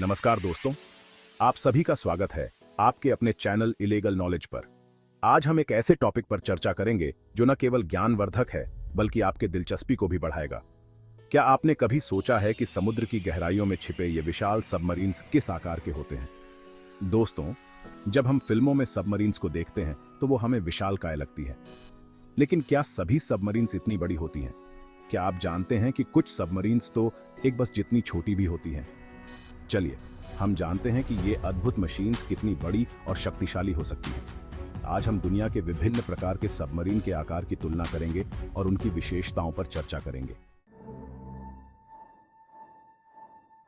नमस्कार दोस्तों, आप सभी का स्वागत है आपके अपने चैनल इलीगल नॉलेज पर। आज हम एक ऐसे टॉपिक पर चर्चा करेंगे जो न केवल ज्ञानवर्धक है बल्कि आपके दिलचस्पी को भी बढ़ाएगा। क्या आपने कभी सोचा है कि समुद्र की गहराइयों में छिपे ये विशाल सबमरीन्स किस आकार के होते हैं? दोस्तों, जब हम फिल्मों में सबमरीन्स को देखते हैं तो वो हमें विशालकाय लगती है, लेकिन क्या सभी सबमरीन्स इतनी बड़ी होती हैं? क्या आप जानते हैं कि कुछ सबमरीन्स तो एक बस जितनी छोटी भी होती हैं? चलिए हम जानते हैं कि ये अद्भुत मशीन्स कितनी बड़ी और शक्तिशाली हो सकती हैं। आज हम दुनिया के विभिन्न प्रकार के सबमरीन के आकार की तुलना करेंगे और उनकी विशेषताओं पर चर्चा करेंगे।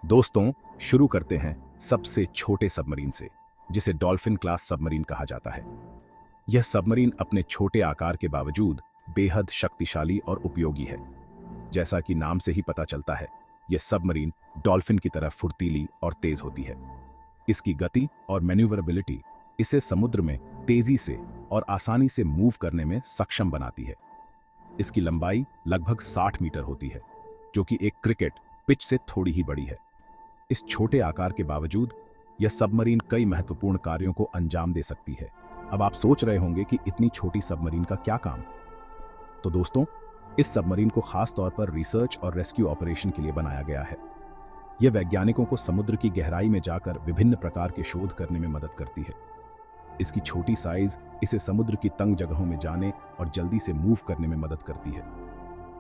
दोस्तों, शुरू करते हैं सबसे छोटे सबमरीन से, जिसे डॉल्फिन क्लास सबमरीन कहा जाता है। यह सबमरीन अपने छोटे आकार के बावजूद बेहद शक्तिशाली और उपयोगी है। जैसा कि नाम से ही पता चलता है, यह सबमरीन डॉल्फिन की तरह फुर्तीली और तेज होती है। इसकी गति और मैन्यूवरेबिलिटी इसे समुद्र में तेजी से और आसानी से मूव करने में सक्षम बनाती है। इसकी लंबाई लगभग 60 मीटर होती है, जो कि एक क्रिकेट पिच से थोड़ी ही बड़ी है। इस छोटे आकार के बावजूद यह सबमरीन कई महत्वपूर्ण कार्यों को अंजाम दे सकती है। अब आप सोच रहे होंगे कि इतनी छोटी सबमरीन का क्या काम? तो दोस्तों, इस सबमरीन को खास तौर पर रिसर्च और रेस्क्यू ऑपरेशन के लिए बनाया गया है। यह वैज्ञानिकों को समुद्र की गहराई में जाकर विभिन्न प्रकार के शोध करने में मदद करती है। इसकी छोटी साइज इसे समुद्र की तंग जगहों में जाने और जल्दी से मूव करने में मदद करती है।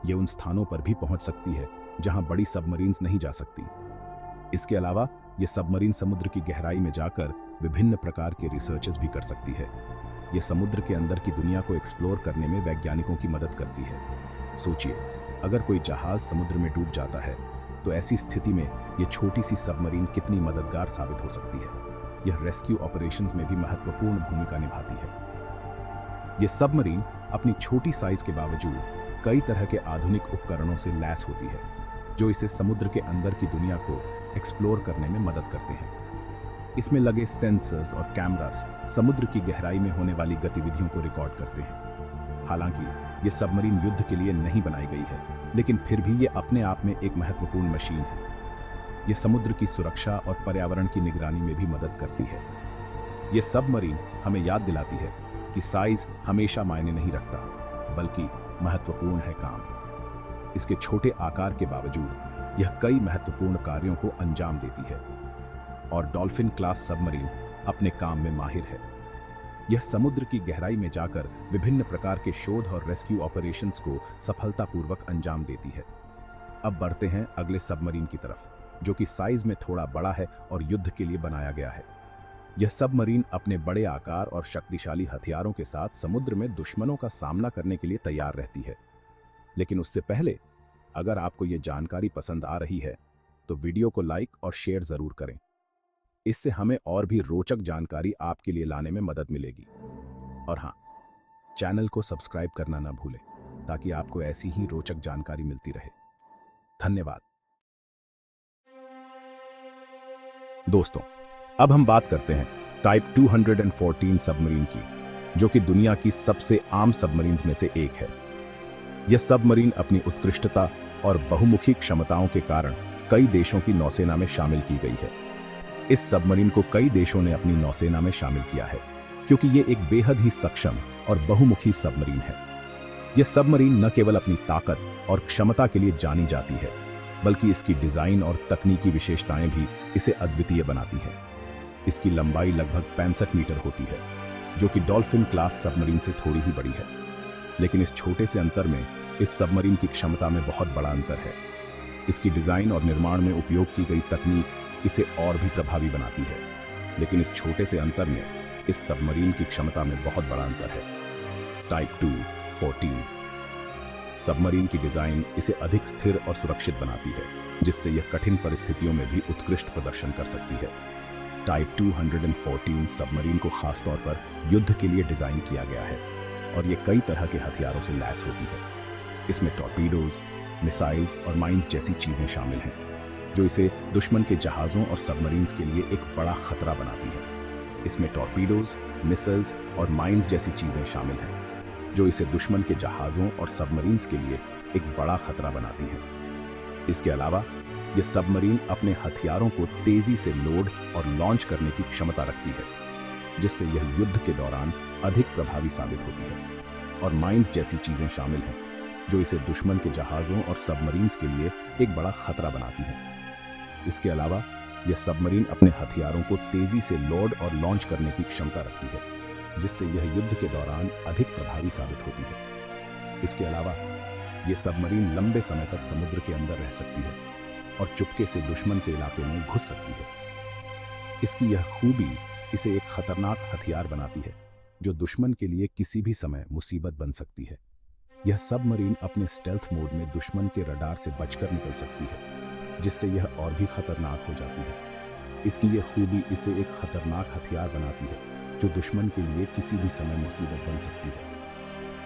यह उन स्थानों पर भी पहुंच सकती है जहां बड़ी सबमरीन्स नहीं जा सकती। इसके अलावा यह सबमरीन समुद्र की गहराई में जाकर विभिन्न प्रकार के रिसर्चेस भी कर सकती है। यह समुद्र के अंदर की दुनिया को एक्सप्लोर करने में वैज्ञानिकों की मदद करती है। सोचिए, अगर कोई जहाज समुद्र में डूब जाता है तो ऐसी स्थिति में यह छोटी सी सबमरीन कितनी मददगार साबित हो सकती है। यह रेस्क्यू ऑपरेशंस में भी महत्वपूर्ण भूमिका निभाती है। यह सबमरीन अपनी छोटी साइज के बावजूद कई तरह के आधुनिक उपकरणों से लैस होती है, जो इसे समुद्र के अंदर की दुनिया को एक्सप्लोर करने में मदद करते हैं। इसमें लगे सेंसर्स और कैमरास समुद्र की गहराई में होने वाली गतिविधियों को रिकॉर्ड करते हैं। हालांकि यह सबमरीन युद्ध के लिए नहीं बनाई गई है, लेकिन फिर भी यह अपने आप में एक महत्वपूर्ण मशीन है। यह समुद्र की सुरक्षा और पर्यावरण की निगरानी में भी मदद करती है। यह सबमरीन हमें याद दिलाती है कि साइज हमेशा मायने नहीं रखता, बल्कि महत्वपूर्ण है काम। इसके छोटे आकार के बावजूद यह कई महत्वपूर्ण कार्यों को अंजाम देती है और डॉल्फिन क्लास सबमरीन अपने काम में माहिर है। यह समुद्र की गहराई में जाकर विभिन्न प्रकार के शोध और रेस्क्यू ऑपरेशंस को सफलतापूर्वक अंजाम देती है। अब बढ़ते हैं अगले सबमरीन की तरफ, जो कि साइज में थोड़ा बड़ा है और युद्ध के लिए बनाया गया है। यह सबमरीन अपने बड़े आकार और शक्तिशाली हथियारों के साथ समुद्र में दुश्मनों का सामना करने के लिए तैयार रहती है। लेकिन उससे पहले, अगर आपको यह जानकारी पसंद आ रही है तो वीडियो को लाइक और शेयर जरूर करें। इससे हमें और भी रोचक जानकारी आपके लिए लाने में मदद मिलेगी। और हाँ, चैनल को सब्सक्राइब करना ना भूलें, ताकि आपको ऐसी ही रोचक जानकारी मिलती रहे। धन्यवाद। दोस्तों, अब हम बात करते हैं टाइप 214 सबमरीन की, जो कि दुनिया की सबसे आम सबमरीन्स में से एक है। यह सबमरीन अपनी उत्कृष्टता और बहुमुखी क्षमताओं के कारण कई देशों की नौसेना में शामिल की गई है। इस सबमरीन को कई देशों ने अपनी नौसेना में शामिल किया है, क्योंकि ये एक बेहद ही सक्षम और बहुमुखी सबमरीन है। यह सबमरीन न केवल अपनी ताकत और क्षमता के लिए जानी जाती है, बल्कि इसकी डिजाइन और तकनीकी विशेषताएं भी इसे अद्वितीय बनाती हैं। इसकी लंबाई लगभग 65 मीटर होती है, जो कि डॉल्फिन क्लास सबमरीन से थोड़ी ही बड़ी है। लेकिन इस छोटे से अंतर में इस सबमरीन की क्षमता में बहुत बड़ा अंतर है। इसकी डिजाइन और निर्माण में उपयोग की गई तकनीक इसे और भी प्रभावी बनाती है। लेकिन इस छोटे से अंतर में इस सबमरीन की क्षमता में बहुत बड़ा अंतर है। टाइप 214 सबमरीन की डिजाइन इसे अधिक स्थिर और सुरक्षित बनाती है, जिससे यह कठिन परिस्थितियों में भी उत्कृष्ट प्रदर्शन कर सकती है। टाइप 214 सबमरीन को खासतौर पर युद्ध के लिए डिजाइन किया गया है और यह कई तरह के हथियारों से लैस होती है। इसमें टॉर्पीडोज, मिसाइल्स और माइंस जैसी चीजें शामिल हैं, जो इसे दुश्मन के जहाज़ों और सबमरीन्स के लिए एक बड़ा खतरा बनाती है। इसमें टॉर्पीडोज, मिसाइल्स और माइंस जैसी चीजें शामिल हैं, जो इसे दुश्मन के जहाज़ों और सबमरीन्स के लिए एक बड़ा खतरा बनाती हैं। इसके अलावा यह सबमरीन अपने हथियारों को तेजी से लोड और लॉन्च करने की क्षमता रखती है, जिससे यह युद्ध के दौरान अधिक प्रभावी साबित होती है। और माइंस जैसी चीजें शामिल हैं जो इसे दुश्मन के जहाजों और सबमरीन्स के लिए एक बड़ा खतरा बनाती हैं। इसके अलावा यह सबमरीन अपने हथियारों को तेजी से लोड और लॉन्च करने की क्षमता रखती है, जिससे यह युद्ध के दौरान अधिक प्रभावी साबित होती है। इसके अलावा यह सबमरीन लंबे समय तक समुद्र के अंदर रह सकती है और चुपके से दुश्मन के इलाके में घुस सकती है। इसकी यह खूबी इसे एक खतरनाक हथियार बनाती है जो दुश्मन के लिए किसी भी समय मुसीबत बन सकती है। यह सबमरीन अपने स्टेल्थ मोड में दुश्मन के रडार से बचकर निकल सकती है, जिससे यह और भी खतरनाक हो जाती है। इसकी यह खूबी इसे एक खतरनाक हथियार बनाती है जो दुश्मन के लिए किसी भी समय मुसीबत बन सकती है।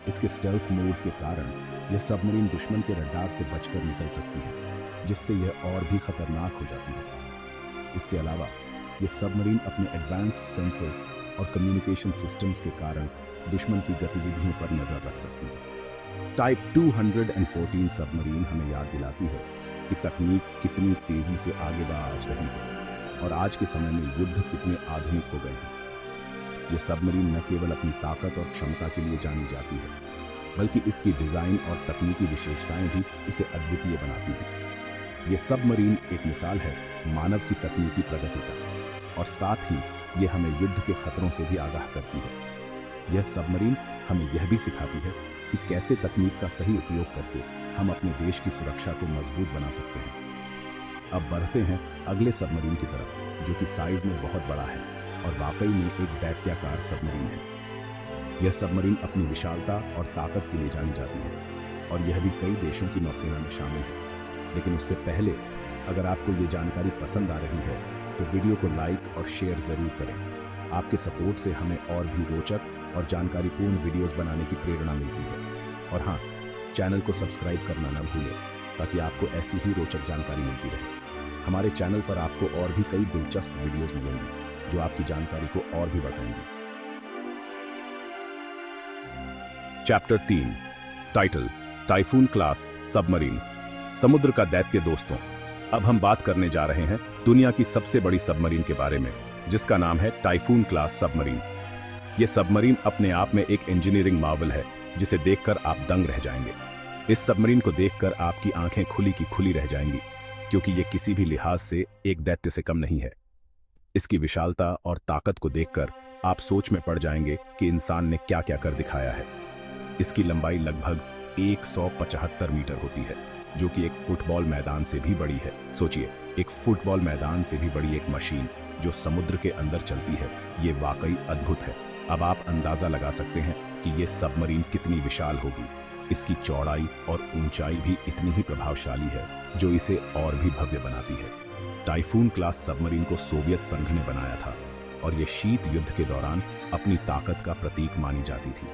इसके स्टेल्थ मोड के कारण यह सबमरीन दुश्मन के रडार से बचकर निकल सकती है, जिससे यह और भी खतरनाक हो जाती है। इसके अलावा यह सबमरीन अपने एडवांस्ड सेंसर्स और कम्युनिकेशन सिस्टम्स के कारण दुश्मन की गतिविधियों पर नजर रख सकती है। टाइप 214 सबमरीन हमें याद दिलाती है कि तकनीक कितनी तेजी से आगे बढ़ रही है और आज के समय में युद्ध कितने आधुनिक हो गए हैं। यह सबमरीन न केवल अपनी ताकत और क्षमता के लिए जानी जाती है, बल्कि इसकी डिजाइन और तकनीकी विशेषताएं भी इसे अद्वितीय बनाती हैं। यह सबमरीन एक मिसाल है मानव की तकनीकी प्रगति का, और साथ ही यह हमें युद्ध के खतरों से भी आगाह करती है। यह सबमरीन हमें यह भी सिखाती है कि कैसे तकनीक का सही उपयोग करके हम अपने देश की सुरक्षा को मजबूत बना सकते हैं। अब बढ़ते हैं अगले सबमरीन की तरफ, जो कि साइज में बहुत बड़ा है और वाकई में एक दैत्याकार सबमरीन है। यह सबमरीन अपनी विशालता और ताकत के लिए जानी जाती है और यह भी कई देशों की नौसेना में शामिल है। लेकिन उससे पहले अगर आपको ये जानकारी पसंद आ रही है तो वीडियो को लाइक और शेयर जरूर करें। आपके सपोर्ट से हमें और भी रोचक और जानकारीपूर्ण वीडियोस बनाने की प्रेरणा मिलती है। और हाँ, चैनल को सब्सक्राइब करना न भूलें ताकि आपको ऐसी ही रोचक जानकारी मिलती रहे। हमारे चैनल पर आपको और भी कई दिलचस्प वीडियोस मिलेंगे जो आपकी जानकारी को और भी बढ़ाएंगे। Chapter 3, title typhoon class submarine, समुद्र का दैत्य। दोस्तों, अब हम बात करने जा रहे हैं दुनिया की सबसे बड़ी सबमरीन के बारे में, जिसका नाम है टाइफून क्लास सबमरीन। यह सबमरीन अपने आप में एक इंजीनियरिंग मार्वल है जिसे देखकर आप दंग रह जाएंगे। इस सबमरीन को देखकर आपकी आंखें खुली की खुली रह जाएंगी, क्योंकि यह किसी भी लिहाज से एक दैत्य से कम नहीं है। इसकी विशालता और ताकत को देखकर आप सोच में पड़ जाएंगे कि इंसान ने क्या क्या कर दिखाया है। इसकी लंबाई लगभग 175 मीटर होती है, जो कि एक फुटबॉल मैदान से भी बड़ी है। सोचिए, एक फुटबॉल मैदान से भी बड़ी एक मशीन जो समुद्र के अंदर चलती है, ये वाकई अद्भुत है। अब आप अंदाजा लगा सकते हैं कि ये सबमरीन कितनी विशाल होगी। इसकी चौड़ाई और ऊंचाई भी इतनी ही प्रभावशाली है, जो इसे और भी भव्य बनाती है। टाइफून क्लास सबमरीन को सोवियत संघ ने बनाया था और ये शीत युद्ध के दौरान अपनी ताकत का प्रतीक मानी जाती थी।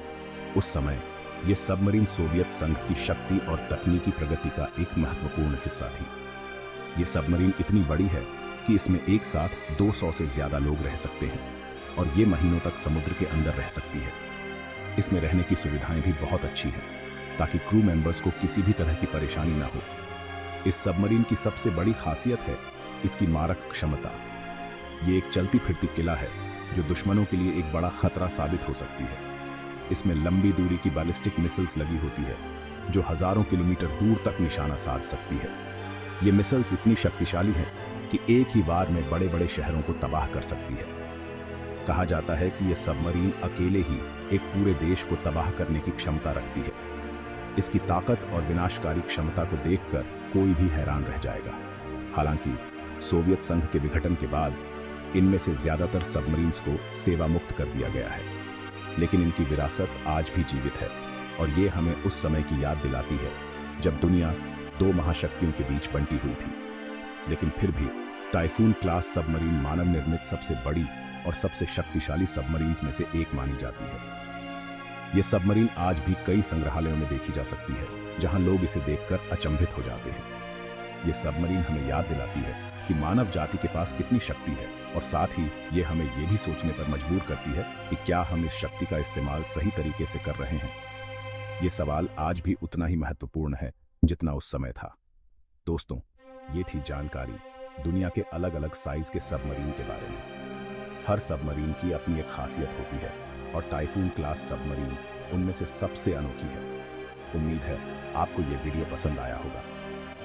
उस समय यह सबमरीन सोवियत संघ की शक्ति और तकनीकी प्रगति का एक महत्वपूर्ण हिस्सा थी। ये सबमरीन इतनी बड़ी है कि इसमें एक साथ 200 से ज्यादा लोग रह सकते हैं और ये महीनों तक समुद्र के अंदर रह सकती है। इसमें रहने की सुविधाएं भी बहुत अच्छी हैं, ताकि क्रू मेंबर्स को किसी भी तरह की परेशानी ना हो। इस सबमरीन की सबसे बड़ी खासियत है इसकी मारक क्षमता। ये एक चलती फिरती किला है जो दुश्मनों के लिए एक बड़ा खतरा साबित हो सकती है। इसमें लंबी दूरी की बैलिस्टिक मिसाइल्स लगी होती है जो हजारों किलोमीटर दूर तक निशाना साध सकती है। ये मिसाइल्स इतनी शक्तिशाली हैं कि एक ही बार में बड़े बड़े शहरों को तबाह कर सकती है। कहा जाता है कि यह सबमरीन अकेले ही एक पूरे देश को तबाह करने की क्षमता रखती है। इसकी ताकत और विनाशकारी क्षमता को देखकर कोई भी हैरान रह जाएगा। हालांकि सोवियत संघ के विघटन के बाद इनमें से ज्यादातर सबमरीन्स को सेवा मुक्त कर दिया गया है, लेकिन इनकी विरासत आज भी जीवित है और ये हमें उस समय की याद दिलाती है जब दुनिया दो महाशक्तियों के बीच बंटी हुई थी। लेकिन फिर भी टाइफून क्लास सबमरीन मानव निर्मित सबसे बड़ी और सबसे शक्तिशाली सबमरीन्स में से एक मानी जाती है। यह सबमरीन आज भी कई संग्रहालयों में देखी जा सकती है, जहां लोग इसे देखकर अचंभित हो जाते हैं। यह सबमरीन हमें याद दिलाती है कि मानव जाति के पास कितनी शक्ति है, और साथ ही ये हमें ये भी सोचने पर मजबूर करती है कि क्या हम इस शक्ति का इस्तेमाल सही तरीके से कर रहे हैं। ये सवाल आज भी उतना ही महत्वपूर्ण है जितना उस समय था। दोस्तों, ये थी जानकारी दुनिया के अलग अलग साइज के सबमरीन के बारे में। हर सबमरीन की अपनी एक खासियत होती है और टाइफून क्लास सबमरीन उनमें से सबसे अनोखी है। उम्मीद है आपको ये वीडियो पसंद आया होगा।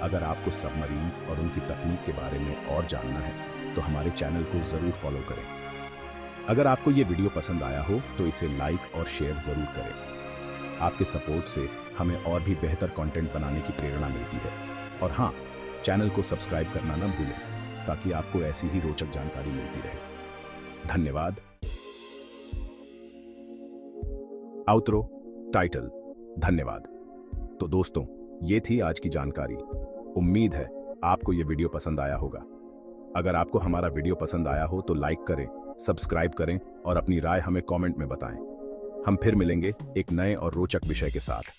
अगर आपको सबमरीन्स और उनकी तकनीक के बारे में और जानना है तो हमारे चैनल को ज़रूर फॉलो करें। अगर आपको ये वीडियो पसंद आया हो तो इसे लाइक और शेयर ज़रूर करें। आपके सपोर्ट से हमें और भी बेहतर कंटेंट बनाने की प्रेरणा मिलती है। और हाँ, चैनल को सब्सक्राइब करना न भूलें ताकि आपको ऐसी ही रोचक जानकारी मिलती रहे। धन्यवाद। आउटरो टाइटल धन्यवाद। तो दोस्तों, ये थी आज की जानकारी। उम्मीद है आपको ये वीडियो पसंद आया होगा। अगर आपको हमारा वीडियो पसंद आया हो तो लाइक करें, सब्सक्राइब करें और अपनी राय हमें कमेंट में बताएं। हम फिर मिलेंगे एक नए और रोचक विषय के साथ।